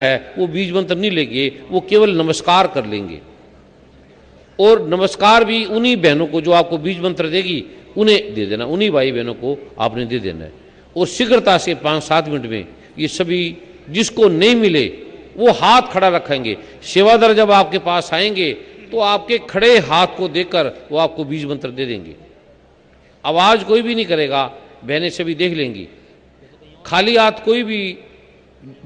है वो बीज मंत्र नहीं लेंगे, वो केवल नमस्कार कर लेंगे। और नमस्कार भी उन्हीं बहनों को जो आपको बीज मंत्र देगी उन्हें दे देना, उन्हीं भाई बहनों को आपने दे देना है। और शीघ्रता से 5-7 मिनट में ये सभी जिसको नहीं मिले वो हाथ खड़ा रखेंगे। सेवादार जब आपके पास आएंगे तो आपके खड़े हाथ को देखकर वो आपको बीज मंत्र दे देंगे। आवाज कोई भी नहीं करेगा, बहनें सभी देख लेंगी। खाली हाथ कोई भी,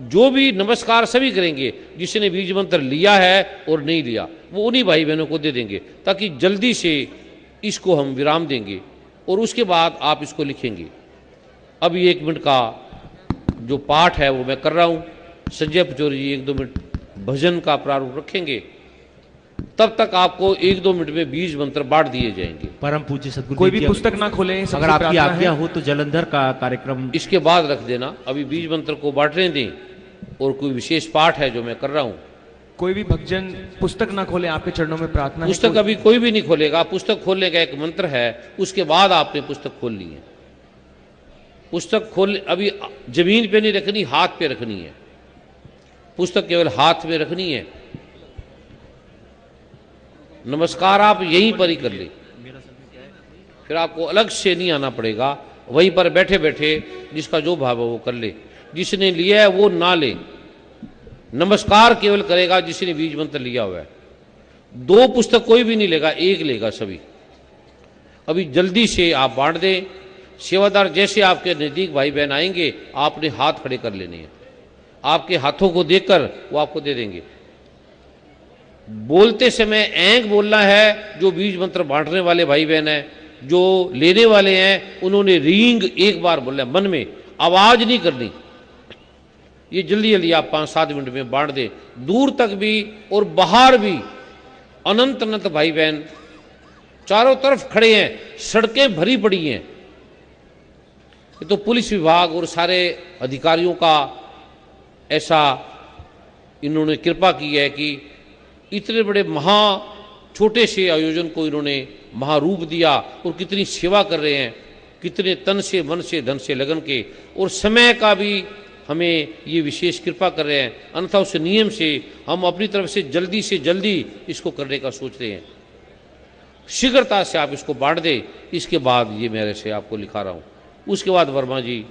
जो भी नमस्कार सभी करेंगे जिसने बीज मंत्र लिया है और नहीं लिया वो उन्हीं भाई बहनों को दे देंगे, ताकि जल्दी से इसको हम विराम देंगे और उसके बाद आप इसको लिखेंगे। अभी 1 मिनट का जो पाठ है वो मैं कर रहा हूँ। संजय पचौरी जी 1-2 मिनट भजन का प्रारूप रखेंगे, तब तक आपको 1-2 मिनट में बीज मंत्र बांट दिए जाएंगे। परम पूज्य सदगुरु कोई भी पुस्तक ना खोले, अगर आपकी आज्ञा हो तो जलंधर का कार्यक्रम इसके बाद रख देना। अभी बीज मंत्र को बांटने दें और कोई विशेष पाठ है जो मैं कर रहा हूँ। कोई भी भक्तजन पुस्तक ना खोले, आपके चरणों में प्रार्थना है। पुस्तक अभी कोई भी नहीं खोलेगा। पुस्तक खोलने का एक मंत्र है, उसके बाद आपने पुस्तक खोल ली है। पुस्तक खोल अभी जमीन पे नहीं रखनी, हाथ पे रखनी है। पुस्तक केवल हाथ में रखनी है। नमस्कार आप यहीं पर ही कर ले, फिर आपको अलग से नहीं आना पड़ेगा। वहीं पर बैठे बैठे जिसका जो भाव है वो कर ले। जिसने लिया है वो ना ले, नमस्कार केवल करेगा जिसने बीज मंत्र लिया हुआ है। 2 पुस्तक कोई भी नहीं लेगा, 1 लेगा सभी। अभी जल्दी से आप बांट दें। सेवादार जैसे आपके नजदीक भाई बहन आएंगे आपने हाथ खड़े कर लेने हैं। आपके हाथों को देखकर वो आपको दे देंगे। बोलते समय ऐंक बोलना है। जो बीज मंत्र बांटने वाले भाई बहन हैं, जो लेने वाले हैं, उन्होंने रींग 1 बार बोलना है, मन में आवाज नहीं करनी। ये जल्दी जल्दी आप 5-7 मिनट में बांट दें। दूर तक भी और बाहर भी अनंत अनंत भाई बहन चारों तरफ खड़े हैं, सड़कें भरी पड़ी हैं। ये तो पुलिस विभाग और सारे अधिकारियों का ऐसा इन्होंने कृपा की है कि इतने बड़े छोटे से आयोजन को इन्होंने महारूप दिया और कितनी सेवा कर रहे हैं, कितने तन से मन से धन से लगन के, और समय का भी हमें ये विशेष कृपा कर रहे हैं। अन्यथा उस नियम से हम अपनी तरफ से जल्दी इसको करने का सोच रहे हैं। शीघ्रता से आप इसको बांट दें। इसके बाद ये मेरे से आपको लिखा रहा हूँ। उसके बाद वर्मा जी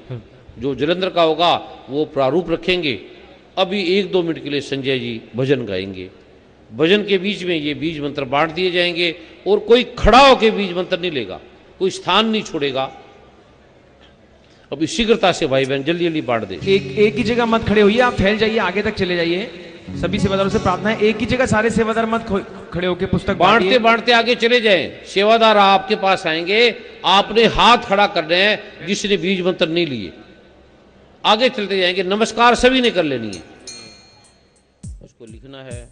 जो जलंधर का होगा वो प्रारूप रखेंगे। अभी 1-2 मिनट के लिए संजय जी भजन गाएंगे। भजन के बीच में ये बीज मंत्र बांट दिए जाएंगे और कोई खड़ा होकर बीज मंत्र नहीं लेगा, कोई स्थान नहीं छोड़ेगा। अभी शीघ्रता से भाई बहन जल्दी जल्दी बांट दे। एक ही जगह मत खड़े होइए, आप फैल जाइए, आगे तक चले जाइए। सभी सेवादारों से प्रार्थना है, एक ही जगह सारे सेवादार मत खड़े होकर पुस्तक बांटते बांटते आगे चले जाएं। सेवादार आपके पास आएंगे, आपने हाथ खड़ा करने हैं जिसने बीज मंत्र नहीं लिए। आगे चलते जाएंगे, नमस्कार सभी ने कर लेनी है। उसको लिखना है।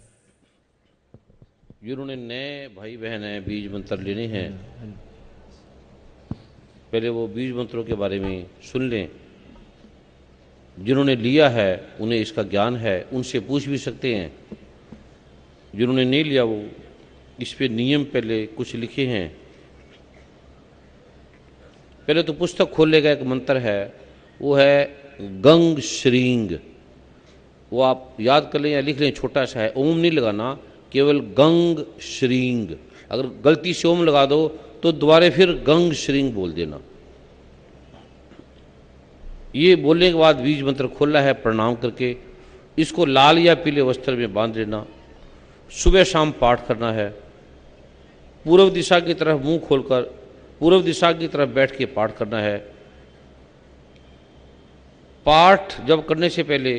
जिन्होंने नए भाई बहन हैं बीज मंत्र लेने हैं, पहले वो बीज मंत्रों के बारे में सुन लें। जिन्होंने लिया है उन्हें इसका ज्ञान है, उनसे पूछ भी सकते हैं। जिन्होंने नहीं लिया वो इस पे नियम पहले कुछ लिखे हैं। पहले तो पुस्तक खोलने का एक मंत्र है, वो है गंग श्रींग। वो आप याद कर लें या लिख लें, छोटा सा है, ओम नहीं लगाना, केवल गंग श्रींग। अगर गलती से ओम लगा दो तो दोबारा फिर गंग श्रींग बोल देना। ये बोलने के बाद बीज मंत्र खोलना है प्रणाम करके। इसको लाल या पीले वस्त्र में बांध लेना। सुबह शाम पाठ करना है। पूर्व दिशा की तरफ मुंह खोलकर पूर्व दिशा की तरफ बैठ के पाठ करना है। पाठ जब करने से पहले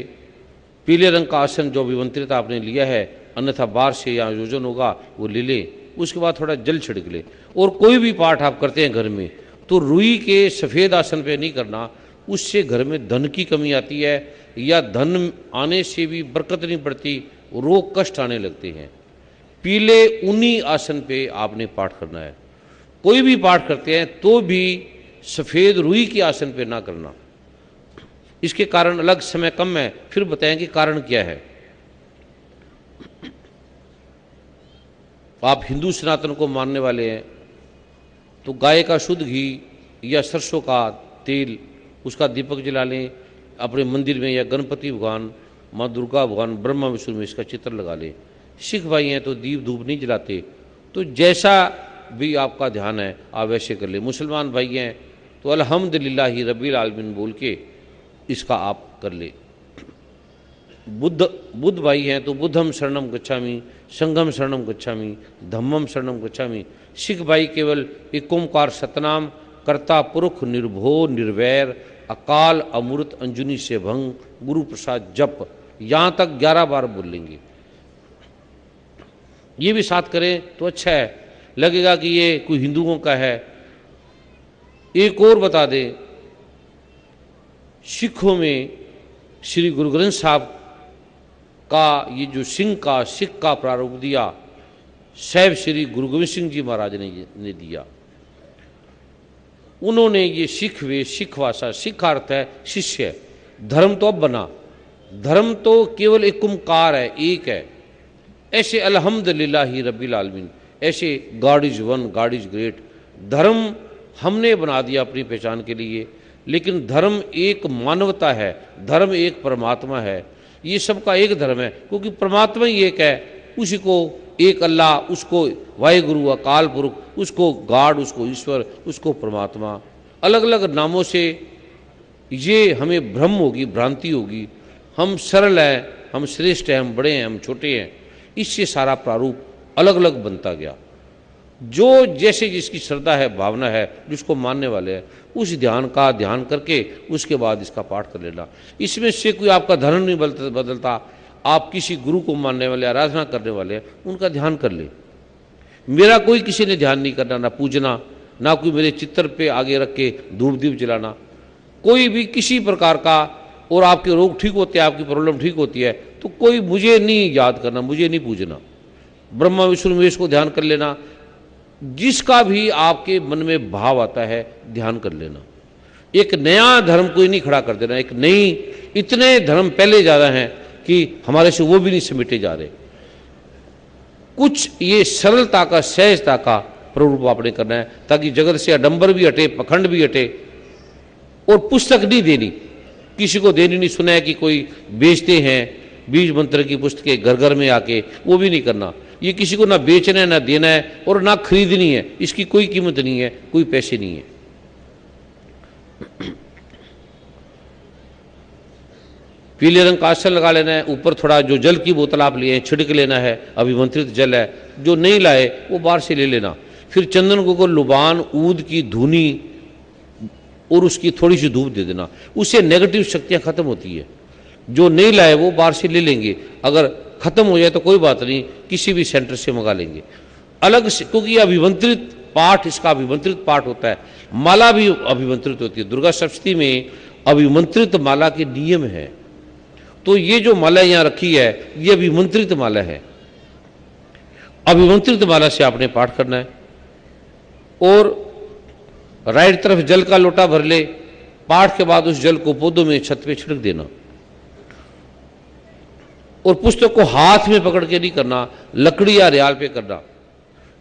पीले रंग का आसन जो विमंत्रित आपने लिया है, अन्यथा बाहर से या आयोजन होगा वो ले ले। उसके बाद थोड़ा जल छिड़क ले। और कोई भी पाठ आप करते हैं घर में तो रुई के सफ़ेद आसन पे नहीं करना, उससे घर में धन की कमी आती है, या धन आने से भी बरकत नहीं पड़ती, रोग कष्ट आने लगते हैं। पीले ऊनी आसन पे आपने पाठ करना है। कोई भी पाठ करते हैं तो भी सफ़ेद रुई के आसन पे ना करना। इसके कारण अलग समय कम है, फिर बताएंगे कारण क्या है। आप हिंदू सनातन को मानने वाले हैं तो गाय का शुद्ध घी या सरसों का तेल उसका दीपक जला लें अपने मंदिर में, या गणपति भगवान माँ दुर्गा, भगवान ब्रह्मा विष्णु में इसका चित्र लगा लें। सिख भाई हैं तो दीप धूप नहीं जलाते, तो जैसा भी आपका ध्यान है आप वैसे कर ले। मुसलमान भाई हैं तो अल्हम्दुलिल्लाहि रब्बिल आलमीन बोल के इसका आप कर ले। बुद्ध भाई हैं तो बुद्धम शरणम गच्छामि, संघम शरणम गच्छामि, धम्मम शरणम गच्छामि। सिख भाई केवल एक ओंकार सतनाम, कर्ता पुरुष निर्भो निर्वैर, अकाल अमृत अंजुनी से भंग, गुरु प्रसाद जप, यहाँ तक 11 बार बोल लेंगे। ये भी साथ करें तो अच्छा है, लगेगा कि ये कोई हिंदुओं का है। एक और बता दें, सिखों में श्री गुरु ग्रंथ साहब का ये जो सिख का प्रारूप दिया, साहिब श्री गुरु गोविंद सिंह जी महाराज ने दिया। उन्होंने ये सिख वे, सिख भाषा, सिख अर्थ है शिष्य। धर्म तो अब बना, धर्म तो केवल एक ओंकार है, एक है। ऐसे अल्हम्दुलिल्लाहि रब्बिल आलमीन, ऐसे God is one, God is great. धर्म हमने बना दिया अपनी पहचान के लिए, लेकिन धर्म एक मानवता है, धर्म एक परमात्मा है। ये सबका एक धर्म है, क्योंकि परमात्मा ही एक है। उसी को एक अल्लाह, उसको वाहिगुरु अकाल पुरुष, उसको गॉड, उसको ईश्वर, उसको परमात्मा। अलग अलग नामों से ये हमें भ्रम होगी, भ्रांति होगी। हम सरल हैं, हम श्रेष्ठ हैं, हम बड़े हैं, हम छोटे हैं, इससे सारा प्रारूप अलग अलग बनता गया। जो जैसे जिसकी श्रद्धा है, भावना है, जिसको मानने वाले हैं, उस ध्यान का ध्यान करके उसके बाद इसका पाठ कर लेना। इसमें से कोई आपका धर्म नहीं बदलता। आप किसी गुरु को मानने वाले, आराधना करने वाले हैं, उनका ध्यान कर ले। मेरा कोई किसी ने ध्यान नहीं करना, ना पूजना, ना कोई मेरे चित्र पे आगे रख के धूप दीप जलाना, कोई भी किसी प्रकार का। और आपके रोग ठीक होते हैं, आपकी प्रॉब्लम ठीक होती है, तो कोई मुझे नहीं याद करना, मुझे नहीं पूजना। ब्रह्मा विष्णु महेश को ध्यान कर लेना। जिसका भी आपके मन में भाव आता है ध्यान कर लेना। एक नया धर्म कोई नहीं खड़ा कर देना, एक नई, इतने धर्म पहले ज़्यादा हैं कि हमारे से वो भी नहीं समेटे जा रहे। कुछ ये सरलता का, सहजता का प्ररूप आपने करना है, ताकि जगत से आडंबर भी हटे, पखंड भी हटे। और पुस्तक नहीं देनी, किसी को देनी नहीं। सुना है कि कोई बेचते हैं बीज मंत्र की पुस्तकें घर घर में आके, वो भी नहीं करना। ये किसी को ना बेचना है, ना देना है, और ना खरीदनी है। इसकी कोई कीमत नहीं है, कोई पैसे नहीं है। पीले रंग का आसन लगा लेना है। ऊपर थोड़ा जो जल की बोतल आप लिए हैं छिड़क लेना है, अभिमंत्रित जल है। जो नहीं लाए वो बाहर से ले लेना। फिर चंदन को लुबान, ऊद की धुनी और उसकी थोड़ी सी धूप दे देना। उससे नेगेटिव शक्तियां खत्म होती है। जो नहीं लाए वो बाहर से ले लेंगे। अगर खत्म हो जाए तो कोई बात नहीं, किसी भी सेंटर से मंगा लेंगे अलग से, क्योंकि ये अभिमंत्रित पाठ, इसका अभिमंत्रित पाठ होता है। माला भी अभिमंत्रित होती है। दुर्गा सप्तमी में अभिमंत्रित माला के नियम है। तो ये जो माला यहाँ रखी है, ये अभिमंत्रित माला है। अभिमंत्रित माला से आपने पाठ करना है। और राइट तरफ जल का लोटा भर ले। पाठ के बाद उस जल को पौधों में, छत पे छिड़क देना। और पुस्तक को हाथ में पकड़ के नहीं करना, लकड़ी या रियाल पे करना।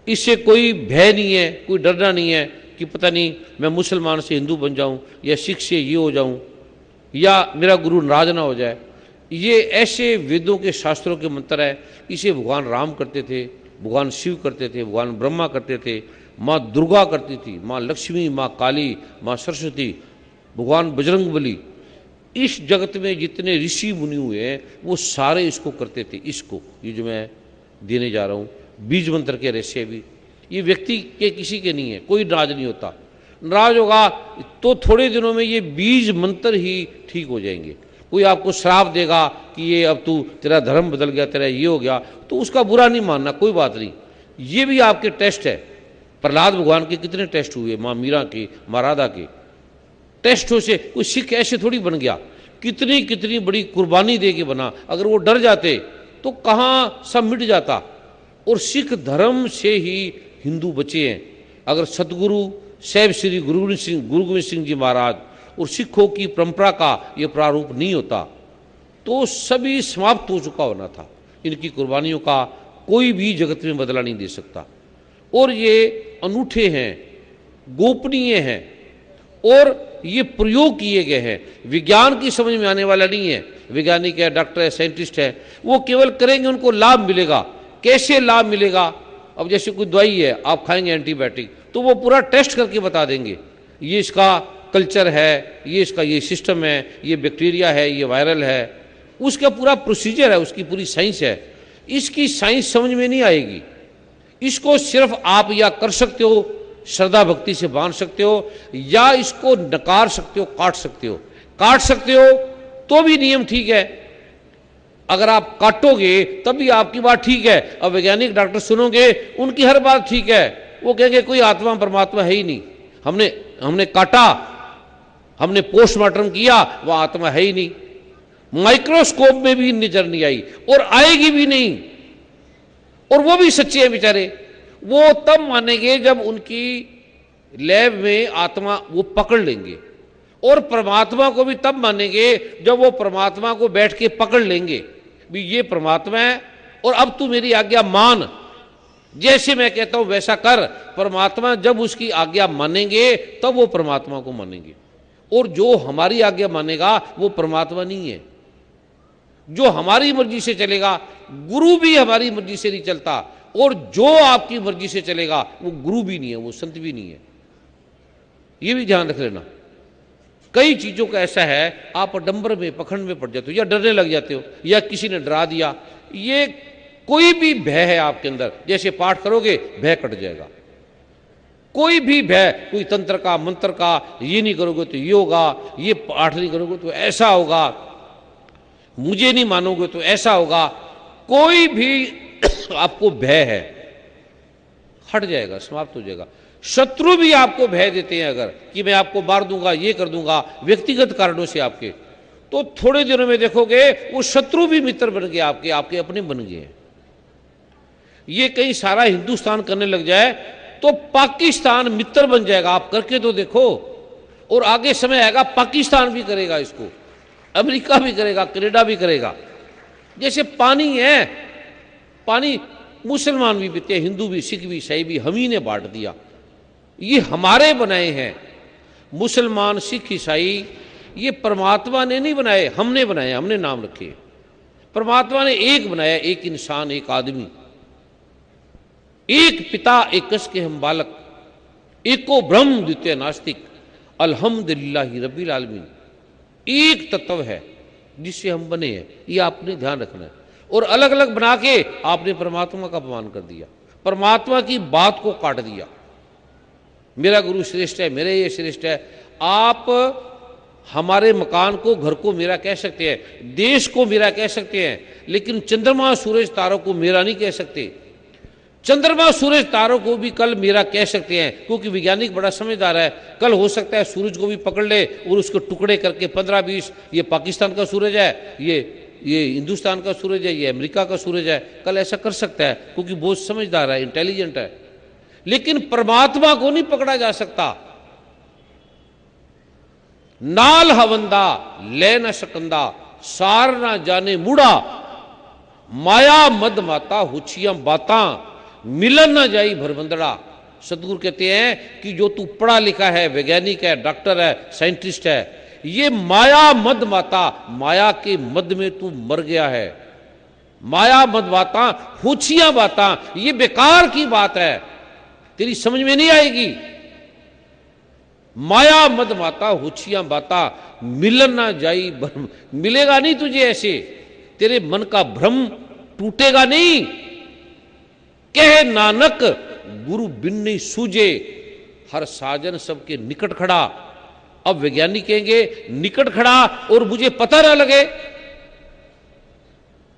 इससे कोई भय नहीं है, कोई डरना नहीं है कि पता नहीं मैं मुसलमान से हिंदू बन जाऊं, या सिख से ये हो जाऊं, या मेरा गुरु नाराज ना हो जाए। ये ऐसे वेदों के, शास्त्रों के मंत्र है। इसे भगवान राम करते थे, भगवान शिव करते थे, भगवान ब्रह्मा करते थे, माँ दुर्गा करती थी, माँ लक्ष्मी, माँ काली, माँ सरस्वती, भगवान बजरंगबली। इस जगत में जितने ऋषि मुनि हुए हैं वो सारे इसको करते थे। इसको, ये जो मैं देने जा रहा हूँ बीज मंत्र के रहस्य भी, ये व्यक्ति के किसी के नहीं है। कोई नाराज नहीं होता। नाराज होगा तो थोड़े दिनों में ये बीज मंत्र ही ठीक हो जाएंगे। कोई आपको श्राप देगा कि ये अब तू, तेरा धर्म बदल गया, तेरा ये हो गया, तो उसका बुरा नहीं मानना, कोई बात नहीं। ये भी आपके टेस्ट है। प्रहलाद भगवान के कितने टेस्ट हुए, माँ मीरा के, माँ राधा के टेस्टों से कोई सिख ऐसे थोड़ी बन गया। कितनी कितनी बड़ी कुर्बानी दे के बना। अगर वो डर जाते तो कहाँ सब मिट जाता। और सिख धर्म से ही हिंदू बचे हैं। अगर सतगुरु साहिब श्री गुरु गोविंद सिंह जी महाराज और सिखों की परंपरा का ये प्रारूप नहीं होता तो सभी समाप्त हो चुका होना था। इनकी कुर्बानियों का कोई भी जगत में बदला नहीं दे सकता। और ये अनूठे हैं, गोपनीय हैं, और ये प्रयोग किए गए हैं, विज्ञान की समझ में आने वाला नहीं है। वैज्ञानिक है, डॉक्टर है, साइंटिस्ट है, वो केवल करेंगे, उनको लाभ मिलेगा। कैसे लाभ मिलेगा? अब जैसे कोई दवाई है, आप खाएंगे एंटीबायोटिक, तो वो पूरा टेस्ट करके बता देंगे, ये इसका कल्चर है, ये इसका ये सिस्टम है, ये बैक्टीरिया है, ये वायरल है, उसका पूरा प्रोसीजर है, उसकी पूरी साइंस है। इसकी साइंस समझ में नहीं आएगी। इसको सिर्फ आप या कर सकते हो, श्रद्धा भक्ति से बांध सकते हो, या इसको नकार सकते हो, काट सकते हो। काट सकते हो तो भी नियम ठीक है, अगर आप काटोगे तब भी आपकी बात ठीक है। अब वैज्ञानिक डॉक्टर सुनोगे, उनकी हर बात ठीक है, वो कहेंगे कोई आत्मा परमात्मा है ही नहीं, हमने काटा, हमने पोस्टमार्टम किया, वो आत्मा है ही नहीं, माइक्रोस्कोप में भी नजर नहीं आई और आएगी भी नहीं। और वो भी सच्चे हैं बेचारे, वो तब मानेंगे जब उनकी लैब में आत्मा वो पकड़ लेंगे, और परमात्मा को भी तब मानेंगे जब वो परमात्मा को बैठ के पकड़ लेंगे, भी ये परमात्मा है और अब तू मेरी आज्ञा मान, जैसे मैं कहता हूं वैसा कर। परमात्मा जब उसकी आज्ञा मानेंगे तब वो परमात्मा को मानेंगे, और जो हमारी आज्ञा मानेगा वो परमात्मा नहीं है। जो हमारी मर्जी से चलेगा, गुरु भी हमारी मर्जी से नहीं चलता, और जो आपकी मर्जी से चलेगा वो गुरु भी नहीं है, वो संत भी नहीं है। ये भी ध्यान रख लेना। कई चीजों का ऐसा है, आप अडंबर में पखंड में पड़ जाते हो, या डरने लग जाते हो, या किसी ने डरा दिया, ये कोई भी भय है आपके अंदर, जैसे पाठ करोगे भय कट जाएगा। कोई भी भय, कोई तंत्र का, मंत्र का, ये नहीं करोगे तो ये होगा, ये पाठ नहीं करोगे तो ऐसा होगा, मुझे नहीं मानोगे तो ऐसा होगा, कोई भी आपको भय है, हट जाएगा, समाप्त हो जाएगा। शत्रु भी आपको भय देते हैं, अगर कि मैं आपको मार दूंगा, ये कर दूंगा, व्यक्तिगत कारणों से आपके, तो थोड़े दिनों में देखोगे वो शत्रु भी मित्र बन गए, आपके अपने बन गए। ये कहीं सारा हिंदुस्तान करने लग जाए तो पाकिस्तान मित्र बन जाएगा। आप करके तो देखो, और आगे समय आएगा पाकिस्तान भी करेगा इसको, अमेरिका भी करेगा, कनाडा भी करेगा। जैसे पानी है, पानी मुसलमान भी पीते हैं, हिंदू भी, सिख भी, ईसाई भी, हम ही ने बांट दिया। ये हमारे बनाए हैं, मुसलमान, सिख, ईसाई, ये परमात्मा ने नहीं बनाए, हमने बनाए, हमने नाम रखे। परमात्मा ने एक बनाया, एक इंसान, एक आदमी, एक पिता, एक कस के हम बालक, एको ब्रह्म द्वितीय नास्तिक, अल्हम्दुलिल्लाहि रब्बिल आलमीन। एक तत्व है जिससे हम बने हैं, ये आपने ध्यान रखना है। और अलग अलग बना के आपने परमात्मा का अपमान कर दिया, परमात्मा की बात को काट दिया। मेरा गुरु श्रेष्ठ है, मेरे ये श्रेष्ठ है। आप हमारे मकान को, घर को मेरा कह सकते हैं, देश को मेरा कह सकते हैं, लेकिन चंद्रमा, सूरज, तारों को मेरा नहीं कह सकते। चंद्रमा, सूरज, तारों को भी कल मेरा कह सकते हैं, क्योंकि वैज्ञानिक बड़ा समझदार है। कल हो सकता है सूरज को भी पकड़ ले और उसको टुकड़े करके 15-20, ये पाकिस्तान का सूरज है, ये हिंदुस्तान का सूरज है, ये अमेरिका का सूरज है, कल ऐसा कर सकता है, क्योंकि बहुत समझदार है, इंटेलिजेंट है। लेकिन परमात्मा को नहीं पकड़ा जा सकता। नाल हवंदा ले न सकंदा, सार ना जाने मुड़ा, माया मद माता हुचियां बाता, मिलन ना जाई भरबंदड़ा। सदगुरु कहते हैं कि जो तू पढ़ा लिखा है, वैज्ञानिक है, डॉक्टर है, साइंटिस्ट है, ये माया मद माता, माया के मद में तू मर गया है। माया मद माता हुचियां बाता, ये बेकार की बात है, तेरी समझ में नहीं आएगी। माया मद माता हुचियां बाता, मिलन ना जाई भ्रम, मिलेगा नहीं तुझे ऐसे, तेरे मन का भ्रम टूटेगा नहीं। कह नानक गुरु बिन नहीं सूझे, हर साजन सबके निकट खड़ा। अब वैज्ञानिक कहेंगे निकट खड़ा और मुझे पता ना लगे,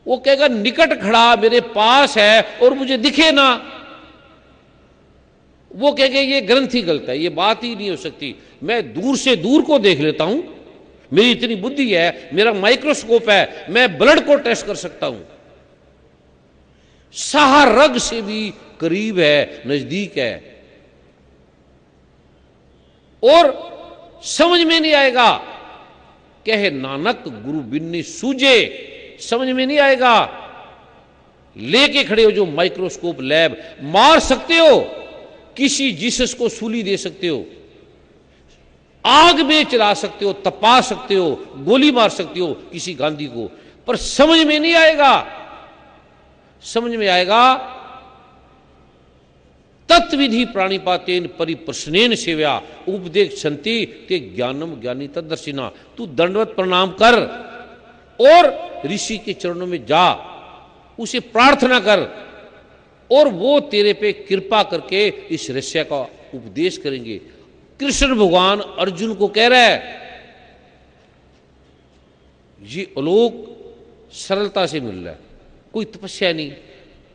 वो कहेगा निकट खड़ा मेरे पास है और मुझे दिखे ना। वो कहेंगे ये ग्रंथ ही गलत है, ये बात ही नहीं हो सकती। मैं दूर से दूर को देख लेता हूं, मेरी इतनी बुद्धि है, मेरा माइक्रोस्कोप है, मैं ब्लड को टेस्ट कर सकता हूं। साहरग से भी करीब है, नजदीक है, और समझ में नहीं आएगा। कहे नानक गुरु बिन्नी सूझे, समझ में नहीं आएगा। लेके खड़े हो जो माइक्रोस्कोप, लैब, मार सकते हो, किसी जीसस को सूली दे सकते हो, आग में चला सकते हो, तपा सकते हो, गोली मार सकते हो किसी गांधी को, पर समझ में नहीं आएगा। समझ में आएगा तत्विधि प्राणिपातेन परिप्रश्नेन सेव्या उपदेक्षन्ति ते ज्ञानम ज्ञानी तदर्शिना। तू दंडवत प्रणाम कर और ऋषि के चरणों में जा, उसे प्रार्थना कर और वो तेरे पे कृपा करके इस रहस्य का उपदेश करेंगे। कृष्ण भगवान अर्जुन को कह रहा है, ये आलोक सरलता से मिल रहा है, कोई तपस्या नहीं।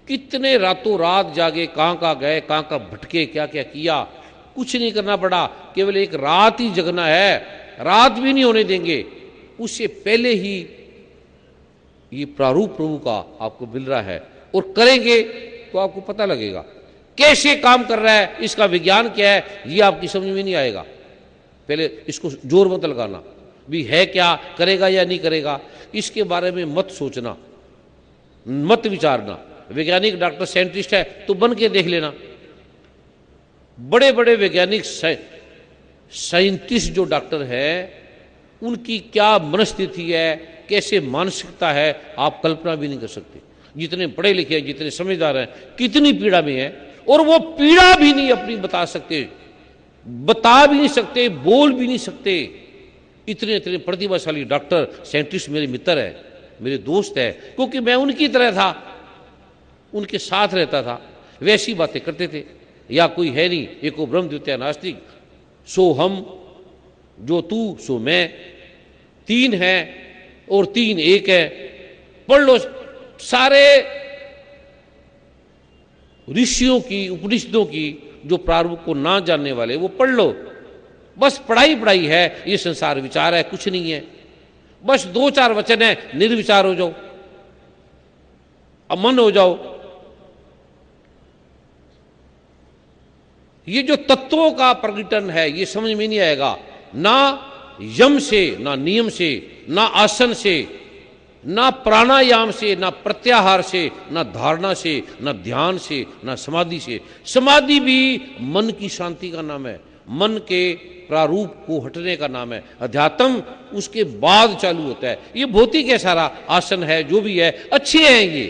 कितने रातों रात जागे, कहां कहां गए, कहां कहां भटके, क्या क्या किया, कुछ नहीं करना पड़ा, केवल एक रात ही जगना है, रात भी नहीं होने देंगे। उससे पहले ही ये प्रारूप प्रभु का आपको मिल रहा है, और करेंगे तो आपको पता लगेगा कैसे काम कर रहा है, इसका विज्ञान क्या है, ये आपकी समझ में नहीं आएगा। पहले इसको जोर मत लगाना भी है क्या, करेगा या नहीं करेगा, इसके बारे में मत सोचना, मत विचारना। वैज्ञानिक डॉक्टर साइंटिस्ट है तो बन के देख लेना। बड़े बड़े वैज्ञानिक साइंटिस्ट जो डॉक्टर है, उनकी क्या मनस्थिति है, कैसे मानसिकता है, आप कल्पना भी नहीं कर सकते। जितने पढ़े लिखे हैं, जितने समझदार हैं, कितनी पीड़ा में है, और वो पीड़ा भी नहीं अपनी बता सकते, बता भी नहीं सकते, बोल भी नहीं सकते। इतने इतने प्रतिभाशाली डॉक्टर साइंटिस्ट मेरे मित्र है, मेरे दोस्त है, क्योंकि मैं उनकी तरह था, उनके साथ रहता था, वैसी बातें करते थे। या कोई है नहीं, एको ब्रह्म द्वितीय नास्तिक, सो हम, जो तू सो मैं, तीन है और तीन एक है। पढ़ लो सारे ऋषियों की, उपनिषदों की, जो प्रारूप को ना जानने वाले वो पढ़ लो। बस पढ़ाई पढ़ाई है, ये संसार विचार है, कुछ नहीं है। बस दो चार वचन है, निर्विचार हो जाओ, अमन हो जाओ। ये जो तत्वों का प्रकटन है, ये समझ में नहीं आएगा, ना यम से, ना नियम से, ना आसन से, ना प्राणायाम से, ना प्रत्याहार से, ना धारणा से, ना ध्यान से, ना समाधि से। समाधि भी मन की शांति का नाम है, मन के प्रारूप को हटने का नाम है। अध्यात्म उसके बाद चालू होता है। ये भौतिक है, सारा आसन है, जो भी है अच्छे हैं, ये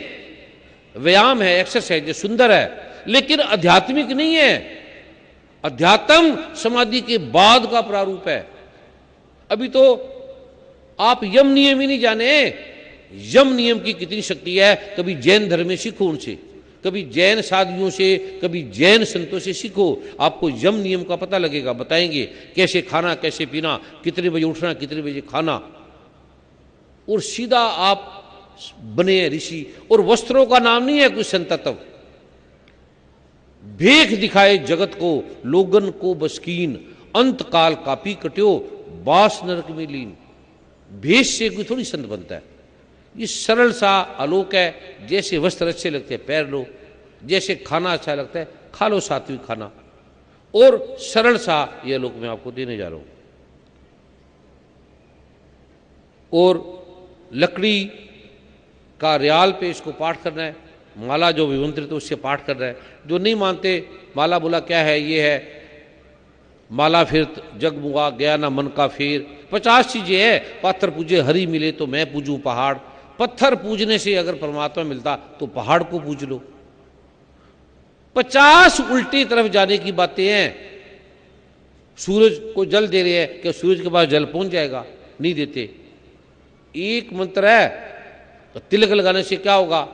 व्यायाम है, एक्सरसाइज है, सुंदर है, लेकिन आध्यात्मिक नहीं है। अध्यात्म समाधि के बाद का प्रारूप है। अभी तो आप यम नियम ही नहीं जाने। यम नियम की कितनी शक्ति है, कभी जैन धर्म में सीखो उनसे, कभी जैन साधुओं से, कभी जैन संतों से सीखो, आपको यम नियम का पता लगेगा। बताएंगे कैसे खाना, कैसे पीना, कितने बजे उठना, कितने बजे खाना, और सीधा आप बने ऋषि। और वस्त्रों का नाम नहीं है कोई संतत्व, भेख दिखाए जगत को, लोगन को बसकीन, अंत काल कापी कट्यो, बास नरक में लीन। भेष से कोई थोड़ी संत बनता है। ये सरल सा आलोक है। जैसे वस्त्र अच्छे लगते हैं पहन लो, जैसे खाना अच्छा लगता है खा लो सात्विक खाना, और सरल सा ये आलोक मैं आपको देने जा रहा हूं। और लकड़ी का रियाल पे इसको पाठ करना है। माला जो विमंत्रित है उससे पाठ कर रहा है। जो नहीं मानते, माला बोला क्या है, ये है माला फिर जग मुआ गया ना मन का फेर। 50 चीजें है। पत्थर पूजे हरि मिले तो मैं पूजूं पहाड़। पत्थर पूजने से अगर परमात्मा मिलता तो पहाड़ को पूज लो। 50 उल्टी तरफ जाने की बातें हैं। सूरज को जल दे रहे हैं, क्या सूरज के पास जल पहुंच जाएगा? नहीं देते। एक मंत्र है, तो तिलक लगाने से क्या होगा?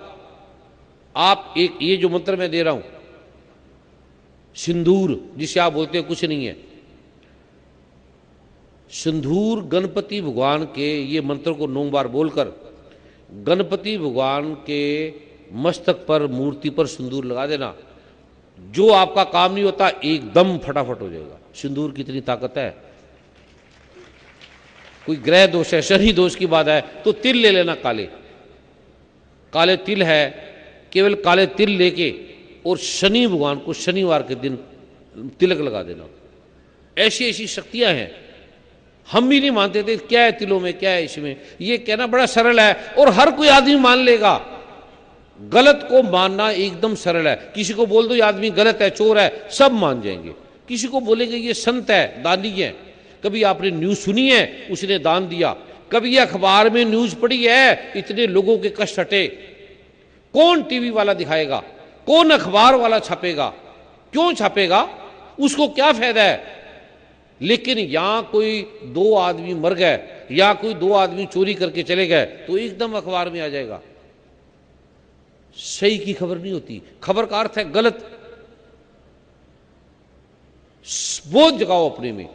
आप एक, ये जो मंत्र मैं दे रहा हूं, सिंदूर जिसे आप बोलते हैं, कुछ नहीं है। सिंदूर गणपति भगवान के, ये मंत्र को 9 बार बोलकर गणपति भगवान के मस्तक पर, मूर्ति पर सिंदूर लगा देना। जो आपका काम नहीं होता एकदम फटाफट हो जाएगा। सिंदूर की इतनी ताकत है। कोई ग्रह दोष है, शनि दोष की बात है, तो तिल ले लेना। काले काले तिल है, केवल काले तिल लेके और शनि भगवान को शनिवार के दिन तिलक लगा देना। ऐसी ऐसी शक्तियां हैं। हम भी नहीं मानते थे क्या है तिलों में, क्या है इसमें। ये कहना बड़ा सरल है और हर कोई आदमी मान लेगा। गलत को मानना एकदम सरल है। किसी को बोल दो ये आदमी गलत है, चोर है, सब मान जाएंगे। किसी को बोलेंगे ये संत है, दानी है, कभी आपने न्यूज़ सुनी है उसने दान दिया, कभी अखबार में न्यूज़ पढ़ी है इतने लोगों के कष्ट हटे? कौन टीवी वाला दिखाएगा, कौन अखबार वाला छापेगा, क्यों छापेगा, उसको क्या फायदा है? लेकिन यहां कोई 2 आदमी मर गए या कोई 2 आदमी चोरी करके चले गए तो एकदम अखबार में आ जाएगा। सही की खबर नहीं होती, खबर का अर्थ है गलत। बोध जगाओ अपने में।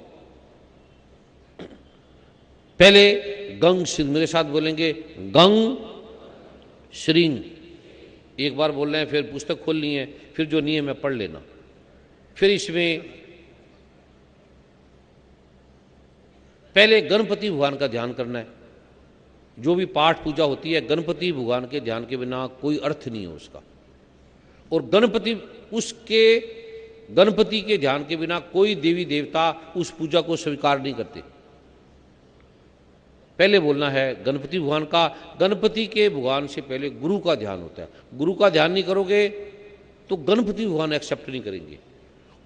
पहले गंग श्रींग, मेरे साथ बोलेंगे गंग श्रींग। एक बार बोल रहे हैं, फिर पुस्तक खोलनी है, फिर जो नियम है पढ़ लेना। फिर इसमें पहले गणपति भगवान का ध्यान करना है। जो भी पाठ पूजा होती है गणपति भगवान के ध्यान के बिना कोई अर्थ नहीं है उसका। और गणपति के ध्यान के बिना कोई देवी देवता उस पूजा को स्वीकार नहीं करते। पहले बोलना है गणपति भगवान का। गणपति के भगवान से पहले गुरु का ध्यान होता है। गुरु का ध्यान नहीं करोगे तो गणपति भगवान एक्सेप्ट नहीं करेंगे।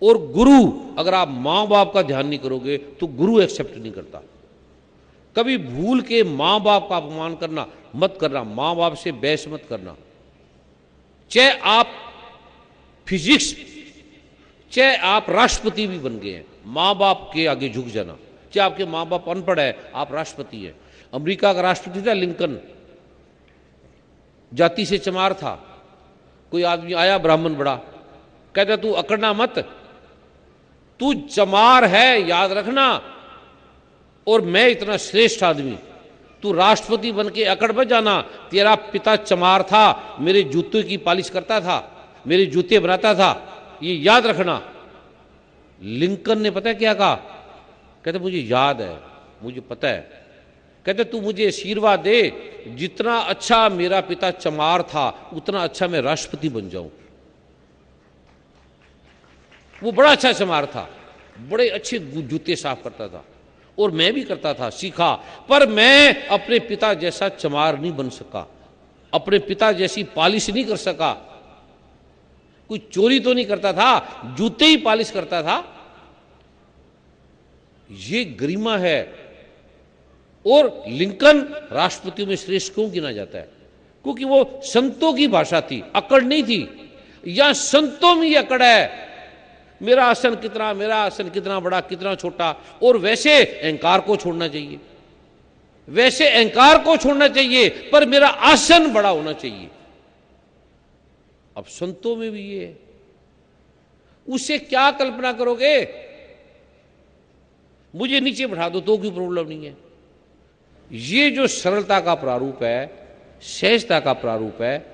और गुरु, अगर आप माँ बाप का ध्यान नहीं करोगे तो गुरु एक्सेप्ट नहीं करता। कभी भूल के माँ बाप का अपमान करना मत करना, माँ बाप से बहस मत करना। चाहे आप फिजिक्स, चाहे आप राष्ट्रपति भी बन गए हैं, माँ बाप के आगे झुक जाना। चाहे आपके माँ बाप अनपढ़ है, आप राष्ट्रपति हैं। अमेरिका का राष्ट्रपति था लिंकन, जाति से चमार था। कोई आदमी आया ब्राह्मण बड़ा, कहता तू अकड़ना मत, तू चमार है याद रखना, और मैं इतना श्रेष्ठ आदमी, तू राष्ट्रपति बन के अकड़ मत जाना। तेरा पिता चमार था, मेरे जूते की पालिश करता था, मेरे जूते बनाता था, ये याद रखना। लिंकन ने पता है क्या कहा? कहते मुझे याद है, मुझे पता है। कहते तू मुझे आशीर्वाद दे, जितना अच्छा मेरा पिता चमार था उतना अच्छा मैं राष्ट्रपति बन जाऊं। वो बड़ा अच्छा चमार था, बड़े अच्छे जूते साफ करता था, और मैं भी करता था, सीखा। पर मैं अपने पिता जैसा चमार नहीं बन सका, अपने पिता जैसी पॉलिश नहीं कर सका। कोई चोरी तो नहीं करता था, जूते ही पॉलिश करता था। ये गरिमा है। और लिंकन राष्ट्रपतियों में श्रेष्ठ क्यों गिना जाता है? क्योंकि वो संतों की भाषा थी, अकड़ नहीं थी। या संतों में अकड़ है, मेरा आसन कितना, मेरा आसन कितना बड़ा, कितना छोटा। और वैसे अहंकार को छोड़ना चाहिए, वैसे अहंकार को छोड़ना चाहिए, पर मेरा आसन बड़ा होना चाहिए। अब संतों में भी ये है, उससे क्या कल्पना करोगे? मुझे नीचे बैठा दो तो कोई प्रॉब्लम नहीं है। ये जो सरलता का प्रारूप है, सहजता का प्रारूप है,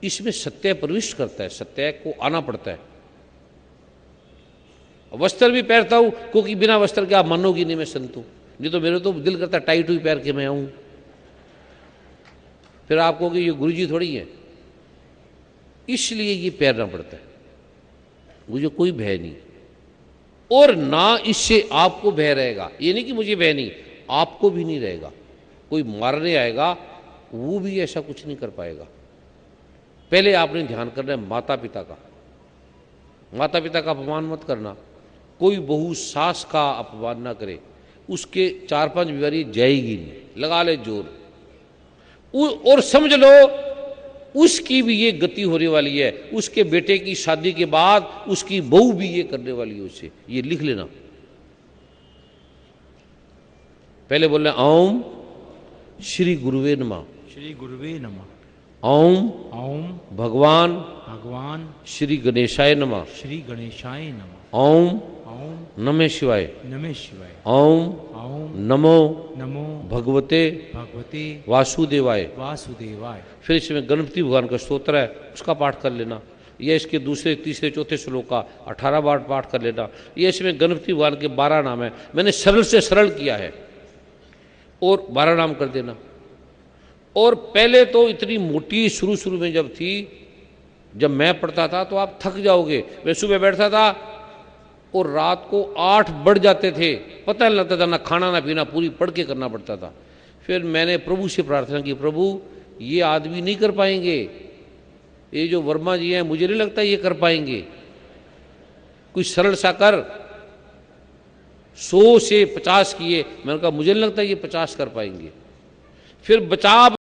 इसमें सत्य प्रविष्ट करता है, सत्य को आना पड़ता है। वस्त्र भी पहनता हूं क्योंकि बिना वस्त्र के आप मानोगी नहीं मैं संत हूं, नहीं तो मेरे तो दिल करता टाइट हुई पहन के मैं आऊं। फिर आप कहोगे ये गुरुजी थोड़ी है, इसलिए ये पहनना पड़ता है। मुझे कोई भय नहीं, और ना इससे आपको भय रहेगा। ये नहीं कि मुझे भय नहीं, आपको भी नहीं रहेगा। कोई मारने आएगा वो भी ऐसा कुछ नहीं कर पाएगा। पहले आपने ध्यान करना है माता पिता का। माता पिता का अपमान मत करना। कोई बहू सास का अपमान ना करे, उसके 4-5 बीमारी जाएगी नहीं, लगा ले जोर। और समझ लो उसकी भी ये गति होने वाली है, उसके बेटे की शादी के बाद उसकी बहू भी ये करने वाली है उससे, ये लिख लेना। पहले बोल रहे ओम श्री गुरुवे नमः, श्री गुरुवे नमः। ओम ओम भगवान भगवान श्री गणेशाय नमः, श्री गणेशाय नमः। ओम ओम नमः शिवाय, नमः शिवाय। ओम ओम नमो नमो भगवते भगवते वासुदेवाय। वासुदेवाय। फिर इसमें गणपति भगवान का स्तोत्र है, उसका पाठ कर लेना। यह इसके दूसरे तीसरे चौथे श्लोक का 18 बार पाठ कर लेना। यह इसमें गणपति भगवान के 12 नाम है, मैंने सरल से सरल किया है, और 12 नाम कर देना। और पहले तो इतनी मोटी शुरू में जब थी, जब मैं पढ़ता था तो आप थक जाओगे। मैं सुबह बैठता था और रात को 8 बढ़ जाते थे, पता नहीं लगता था, ना खाना ना पीना, पूरी पढ़ के करना पड़ता था। फिर मैंने प्रभु से प्रार्थना की, प्रभु ये आदमी नहीं कर पाएंगे, ये जो वर्मा जी हैं मुझे नहीं लगता ये कर पाएंगे, कुछ सरल सा कर। 100 से 50 किए। मैंने कहा मुझे नहीं लगता ये 50 कर पाएंगे। फिर बचाव